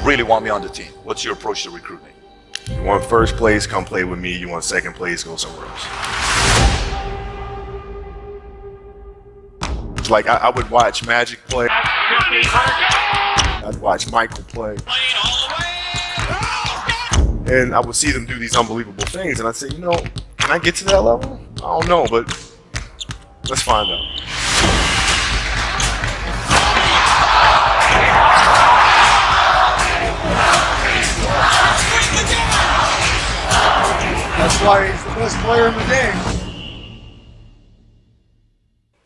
really want me on the team? What's your approach to recruiting? You want first place, come play with me. You want second place, go somewhere else. Like I would watch Magic play. I'd watch Michael play. And I would see them do these unbelievable things, and I'd say, you know, can I get to that level? I don't know, but let's find out. That's why he's the best player in the game.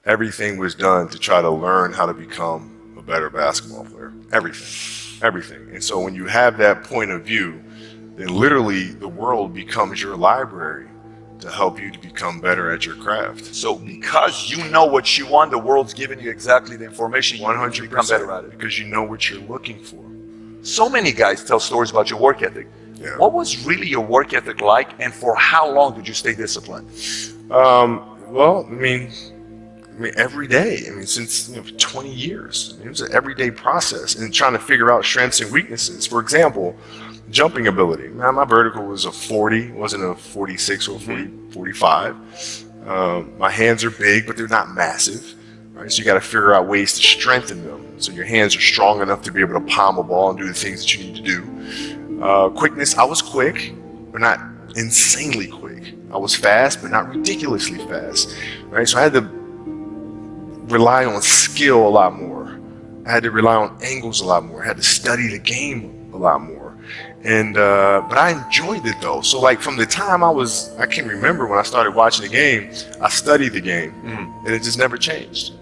Everything was done to try to learn how to become a better basketball player. Everything. And so when you have that point of view, then literally the world becomes your library to help you to become better at your craft. So because you know what you want, the world's giving you exactly the information you 100% need to become better at it. Because you know what you're looking for. So many guys tell stories about your work ethic. Yeah. What was really your work ethic like, and for how long did you stay disciplined? Well, I mean, every day. I mean, since 20 years. It was an everyday process and trying to figure out strengths and weaknesses. For example, jumping ability. Now, my vertical was a 40, wasn't a 46 or 45. My hands are big, but they're not massive. Right? So you got to figure out ways to strengthen them. So your hands are strong enough to be able to palm a ball and do the things that you need to do. Quickness, I was quick, but not insanely quick. I was fast, but not ridiculously fast. Right? So I had to rely on skill a lot more. I had to rely on angles a lot more. I had to study the game a lot more. And but I enjoyed it though. So like from the time I can't remember when I started watching the game, I studied the game, and it just never changed.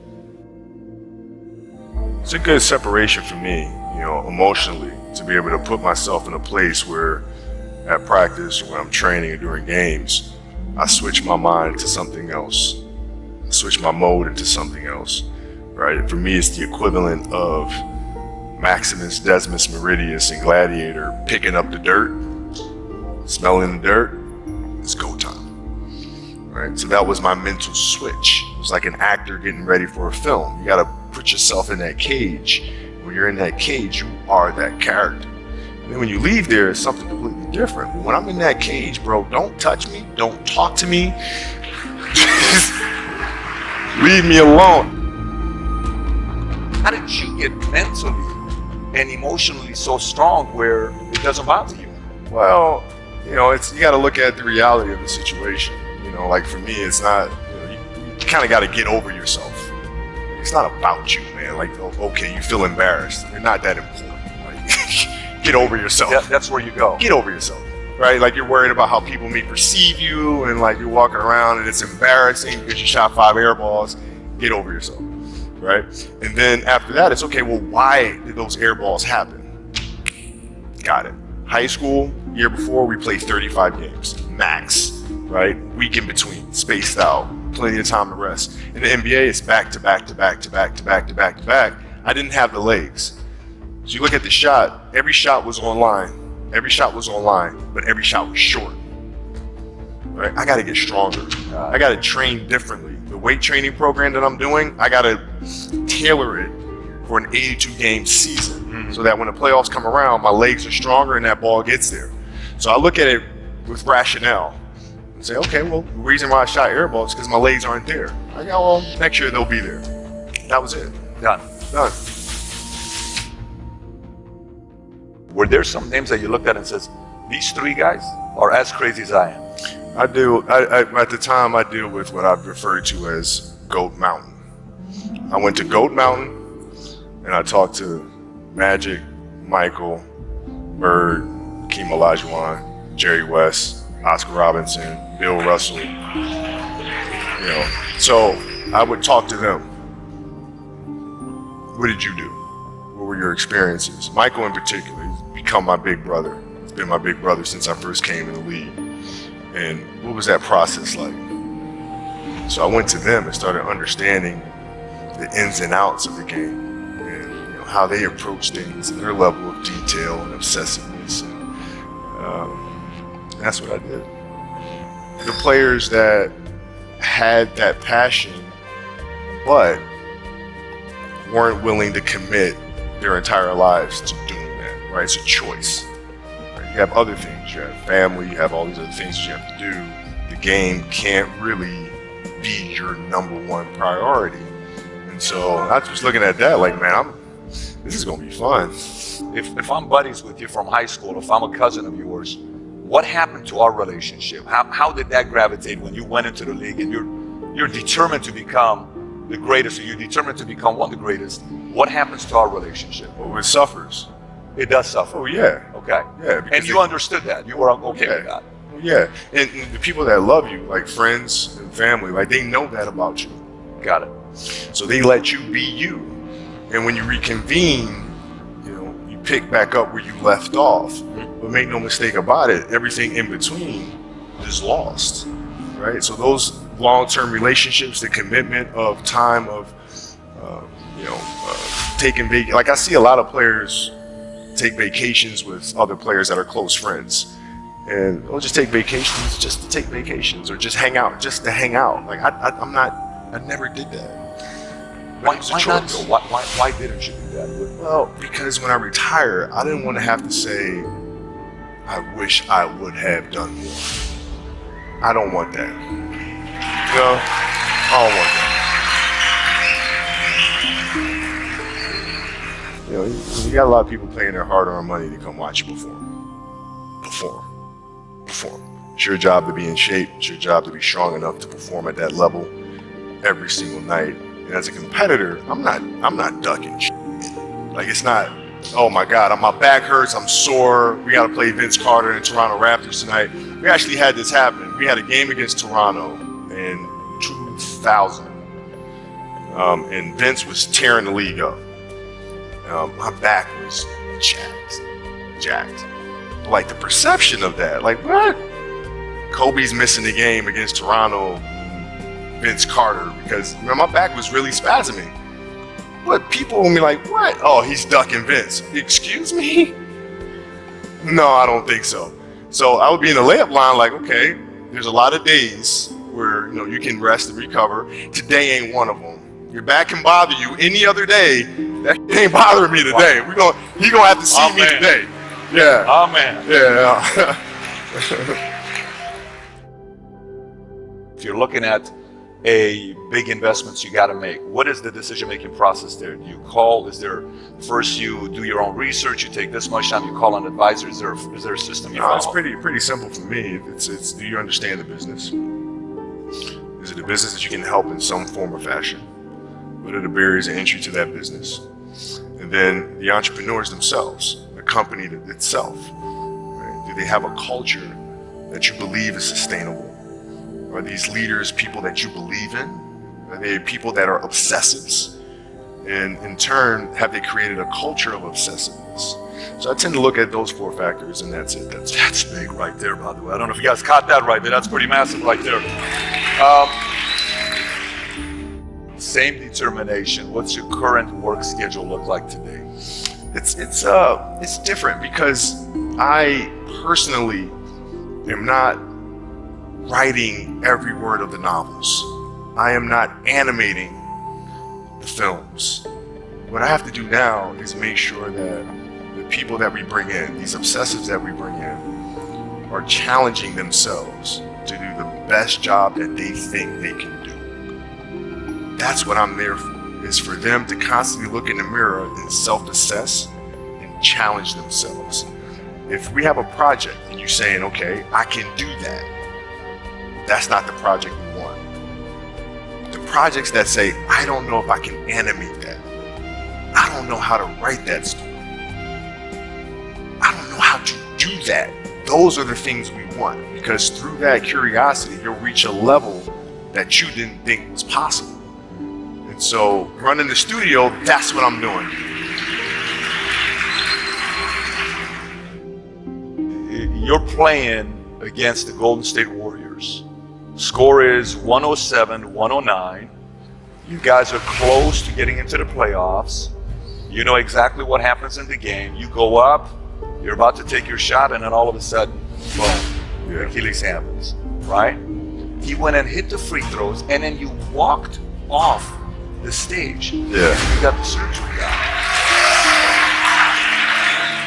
It's a good separation for me, emotionally, to be able to put myself in a place where at practice or when I'm training or during games, I switch my mind to something else. I switch my mode into something else, right? For me, it's the equivalent of Maximus, Decimus Meridius, and Gladiator picking up the dirt, smelling the dirt. It's go time, right? So that was my mental switch. It was like an actor getting ready for a film. You got to put yourself in that cage. When you're in that cage, you are that character. And then when you leave there, it's something completely different. But when I'm in that cage, bro, don't touch me, don't talk to me. Leave me alone. How did you get mentally and emotionally so strong where it doesn't bother you? Well, you got to look at the reality of the situation. Like for me, it's not, you kind of got to get over yourself. It's not about you, man. Like, okay, you feel embarrassed. You're not that important. Like, get over yourself. Yeah, that's where you go. Get over yourself, right? Like you're worried about how people may perceive you, and like you're walking around and it's embarrassing because you shot 5 air balls. Get over yourself, right? And then after that, it's okay, well, why did those air balls happen? Got it. High school, year before, we played 35 games, max, right? Week in between, spaced out, plenty of time to rest. In the NBA, it's back to back to back to back to back to back to back. I didn't have the legs. So you look at the shot, every shot was online. Every shot was online, but every shot was short. Right? I got to get stronger. I got to train differently. The weight training program that I'm doing, I got to tailor it for an 82-game season so that when the playoffs come around, my legs are stronger and that ball gets there. So I look at it with rationale and say, okay, well, the reason why I shot air balls is because my legs aren't there. I go, well, next year they'll be there. That was it. Done. Were there some names that you looked at and says, these 3 guys are as crazy as I am? I do. At the time, I deal with what I've referred to as Goat Mountain. I went to Goat Mountain and I talked to Magic, Michael, Bird, Keem Olajuwon, Jerry West, Oscar Robinson, Bill Russell. So I would talk to them. What did you do? What were your experiences? Michael in particular, he's become my big brother. He's been my big brother since I first came in the league. And what was that process like? So I went to them and started understanding the ins and outs of the game and how they approach things and their level of detail and obsessiveness. And that's what I did. The players that had that passion but weren't willing to commit their entire lives to doing that. right? It's a choice. Right? You have other things. You have family. You have all these other things that you have to do. The game can't really be your number one priority. And so I was looking at that like, man, this is gonna be fun. If I'm buddies with you from high school, if I'm a cousin of yours, what happened to our relationship? How did that gravitate when you went into the league and you're determined to become the greatest, or you're determined to become one of the greatest? What happens to our relationship? Well, it suffers. It does suffer. Oh yeah. Okay. Yeah. And you understood that. You were okay with that. Yeah. And the people that love you, like friends and family, like they know that about you. Got it. So they let you be you. And when you reconvene, you pick back up where you left off. But make no mistake about it, everything in between is lost, right? So those long-term relationships, the commitment of time of, taking like I see a lot of players take vacations with other players that are close friends, and they'll just take vacations just to take vacations, or just hang out just to hang out. Like I never did that. Why not though? Why didn't you do that? Well, because when I retire, I didn't want to have to say, I wish I would have done more. I don't want that. I don't want that. You got a lot of people paying their hard-earned money to come watch you perform. It's your job to be in shape. It's your job to be strong enough to perform at that level every single night. And as a competitor, I'm not ducking shit. Like, it's not, oh my God, my back hurts, I'm sore, we got to play Vince Carter and Toronto Raptors tonight. We actually had this happen. We had a game against Toronto in 2000, and Vince was tearing the league up. My back was jacked. Like, the perception of that, like, what? Kobe's missing the game against Toronto, Vince Carter, because my back was really spasming. But people will be like, what? Oh, he's ducking Vince. Excuse me? No, I don't think so. So I would be in the layup line like, okay, there's a lot of days where you can rest and recover. Today ain't one of them. Your back can bother you any other day. That ain't bothering me today. He gonna have to see me today. Yeah. Oh man. Yeah. If you're looking at a big investments you got to make, what is the decision-making process there? Do you call? Is there first you do your own research? You take this much time. You call an advisor. Is there a system you follow? It's pretty simple for me. It's do you understand the business? Is it a business that you can help in some form or fashion? What are the barriers of entry to that business? And then the entrepreneurs themselves, the company itself. Right? Do they have a culture that you believe is sustainable? Are these leaders people that you believe in? Are they people that are obsessives? And in turn, have they created a culture of obsessiveness? So I tend to look at those four factors, and that's it. That's big right there, by the way. I don't know if you guys caught that right there. That's pretty massive right there. Same determination. What's your current work schedule look like today? It's different because I personally am not writing every word of the novels. I am not animating the films. What I have to do now is make sure that the people that we bring in, these obsessives that we bring in, are challenging themselves to do the best job that they think they can do. That's what I'm there for, is for them to constantly look in the mirror and self-assess and challenge themselves. If we have a project and you're saying, okay, I can do that, that's not the project we want. The projects that say, I don't know if I can animate that. I don't know how to write that story. I don't know how to do that. Those are the things we want, because through that curiosity, you'll reach a level that you didn't think was possible. And so running the studio, that's what I'm doing. You're playing against the Golden State Warriors. Score is 107-109. You guys are close to getting into the playoffs. You know exactly what happens in the game. You go up, you're about to take your shot, and then all of a sudden, boom, your Achilles happens, right? He went and hit the free throws, and then you walked off the stage. Yeah. You got the surgery done.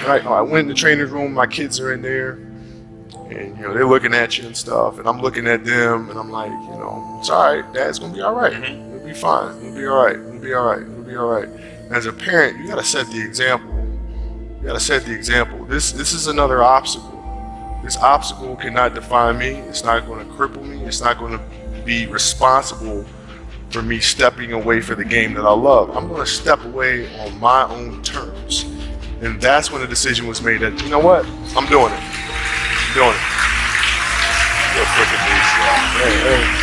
Right? I went in the trainer's room. My kids are in there, and they're looking at you and stuff, and I'm looking at them, and I'm like, it's all right. Dad's gonna be all right. It'll be fine. It'll be all right. It'll be all right. It'll be all right. As a parent, you gotta set the example. You gotta set the example. This is another obstacle. This obstacle cannot define me. It's not going to cripple me. It's not going to be responsible for me stepping away for the game that I love. I'm going to step away on my own terms. And that's when the decision was made that, you know what? I'm doing it. I'm doing it. Real freaking neat stuff. Hey.